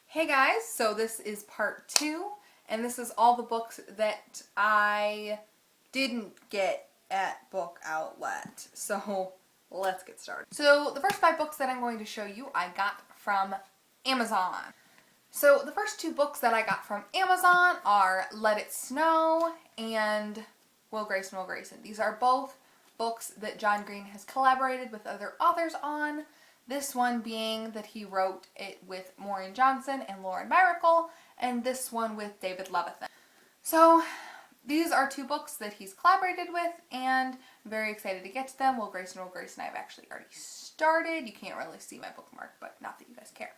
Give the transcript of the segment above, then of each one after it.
Hey guys, so this is part 2, and this is all the books that I didn't get at Book Outlet. So let's get started. So the first 5 books that I'm going to show you I got from Amazon. So the first 2 books that I got from Amazon are Let It Snow and Will Grayson, Will Grayson. These are both books that John Green has collaborated with other authors on. This one being that he wrote it with Maureen and Lauren Myracle, and this one with David Levithan. So these are 2 books that he's collaborated with, and I'm very excited to get to them. Will Grayson, I've actually already started. You can't really see my bookmark, but not that you guys care.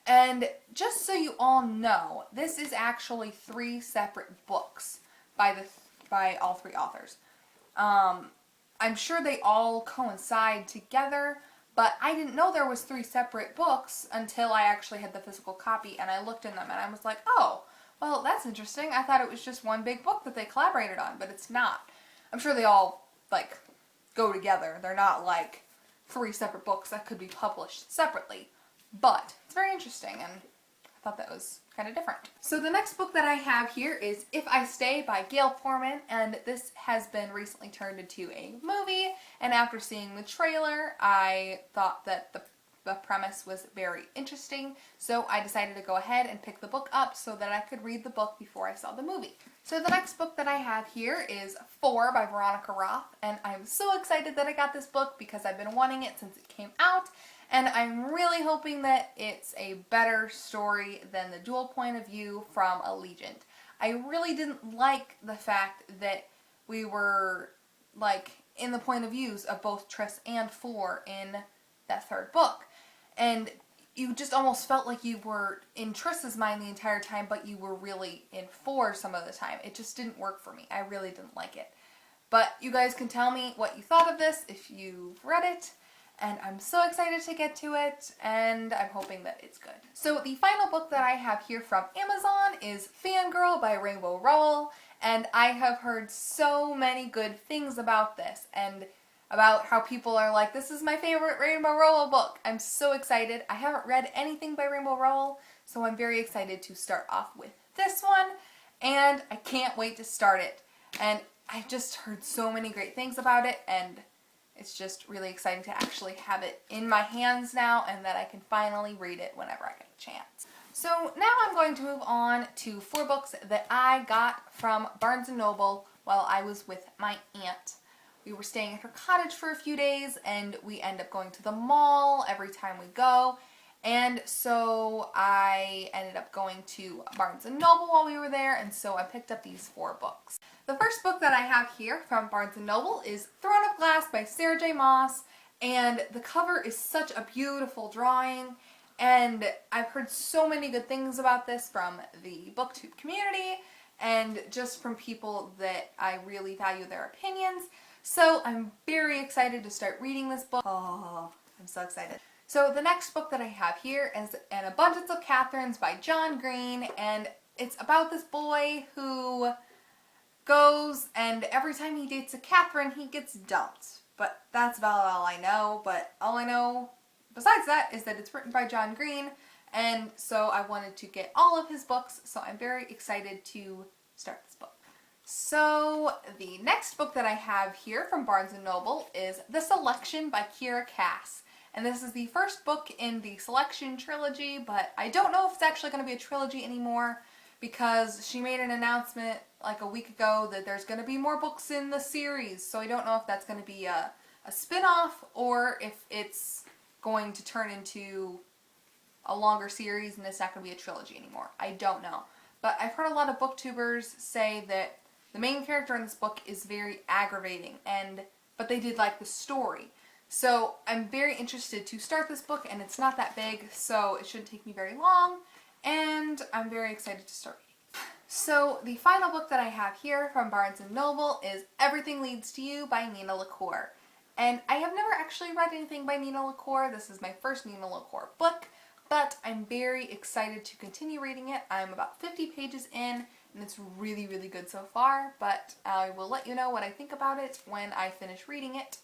And just so you all know, this is actually 3 separate books by all 3 authors. I'm sure they all coincide together, but I didn't know there was 3 separate books until I actually had the physical copy and I looked in them and I was like, oh, well, that's interesting. I thought it was just one big book that they collaborated on, but it's not. I'm sure they all, go together. They're not, 3 separate books that could be published separately. But it's very interesting, and I thought that was kind of different. So the next book that I have here is If I Stay by Gayle Forman, and this has been recently turned into a movie, and after seeing the trailer, I thought that the premise was very interesting, so I decided to go ahead and pick the book up so that I could read the book before I saw the movie. So the next book that I have here is 4 by Veronica Roth, and I'm so excited that I got this book because I've been wanting it since it came out, and I'm really hoping that it's a better story than the dual point of view from Allegiant. I really didn't like the fact that we were, in the point of views of both Triss and Four in that 3rd book. And you just almost felt like you were in Triss's mind the entire time, but you were really in Four some of the time. It just didn't work for me. I really didn't like it. But you guys can tell me what you thought of this if you've read it. And I'm so excited to get to it, and I'm hoping that it's good. So the final book that I have here from Amazon is Fangirl by Rowell, and I have heard so many good things about this, and about how people are like, this is my favorite Rainbow Rowell book. I'm so excited. I haven't read anything by Rainbow Rowell, so I'm very excited to start off with this one, and I can't wait to start it. And I've just heard so many great things about it, and it's just really exciting to actually have it in my hands now and that I can finally read it whenever I get a chance. So now I'm going to move on to 4 books that I got from Barnes & Noble while I was with my aunt. We were staying at her cottage for a few days and we end up going to the mall every time we go. And so I ended up going to Barnes & Noble while we were there, and so I picked up these 4 books. The first book that I have here from Barnes & Noble is Throne of Glass by Sarah J. Maas, and the cover is such a beautiful drawing, and I've heard so many good things about this from the booktube community and just from people that I really value their opinions, so I'm very excited to start reading this book. Oh, I'm so excited. So the next book that I have here is An Abundance of Katherines by John Green, and it's about this boy who goes and every time he dates a Katherine he gets dumped. But that's about all I know, but all I know besides that is that it's written by John Green, and so I wanted to get all of his books, so I'm very excited to start this book. So the next book that I have here from Barnes & Noble is The Selection by Kiera. And this is the first book in the Selection trilogy, but I don't know if it's actually going to be a trilogy anymore because she made an announcement like a week ago that there's going to be more books in the series. So I don't know if that's going to be a spin-off or if it's going to turn into a longer series and it's not going to be a trilogy anymore. I don't know. But I've heard a lot of booktubers say that the main character in this book is very aggravating, but they did like the story. So I'm very interested to start this book, and it's not that big, so it shouldn't take me very long, and I'm very excited to start reading. So the final book that I have here from Barnes & Noble is Everything Leads to You by Nina LaCour. And I have never actually read anything by Nina LaCour. This is my first Nina LaCour book, but I'm very excited to continue reading it. I'm about 50 pages in, and it's really, really good so far, but I will let you know what I think about it when I finish reading it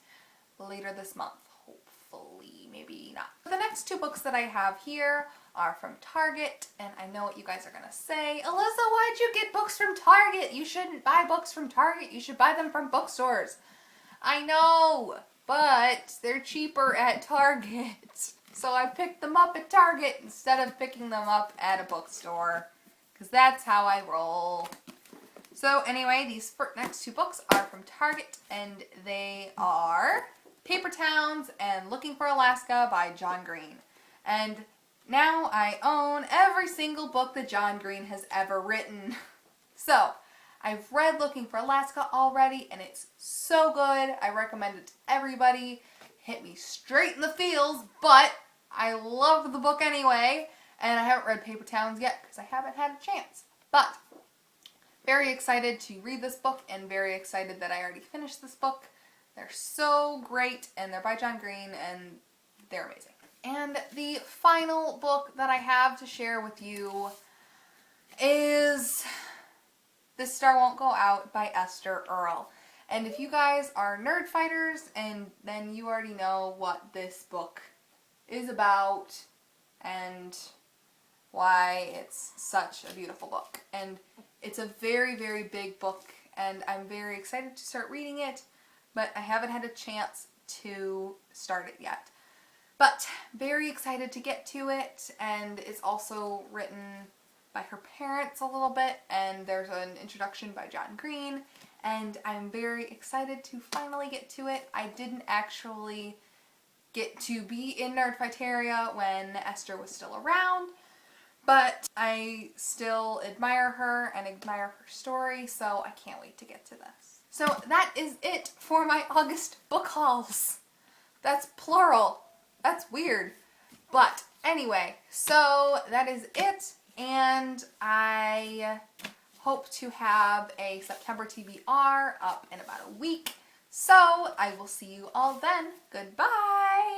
later this month, hopefully. maybe not. The next two books that I have here are from Target, and I know what you guys are gonna say. Alyssa, why'd you get books from Target? You shouldn't buy books from Target. You should buy them from bookstores. I know, but they're cheaper at Target. So I picked them up at Target instead of picking them up at a bookstore, because that's how I roll. So anyway, these next two books are from Target, and they are Paper Towns and Looking for Alaska by John Green. And now I own every single book that John Green has ever written. So, I've read Looking for Alaska already, and it's so good. I recommend it to everybody. Hit me straight in the feels, but I love the book anyway, and I haven't read Paper Towns yet because I haven't had a chance. But, very excited to read this book, and very excited that I already finished this book. They're so great, and they're by John Green, and they're amazing. And the final book that I have to share with you is This Star Won't Go Out by Ester, Earl. And if you guys are nerd fighters, and then you already know what this book is about and why it's such a beautiful book. And it's a very, very big book, and I'm very excited to start reading it, but I haven't had a chance to start it yet. But very excited to get to it, and it's also written by her parents a little bit, and there's an introduction by John Green, and I'm very excited to finally get to it. I didn't actually get to be in Nerdfighteria when Ester was still around, but I still admire her and admire her story, so I can't wait to get to this. So that is it for my August book hauls. That's plural. That's weird. But anyway, so that is it, and I hope to have a September TBR up in about a week. So I will see you all then. Goodbye!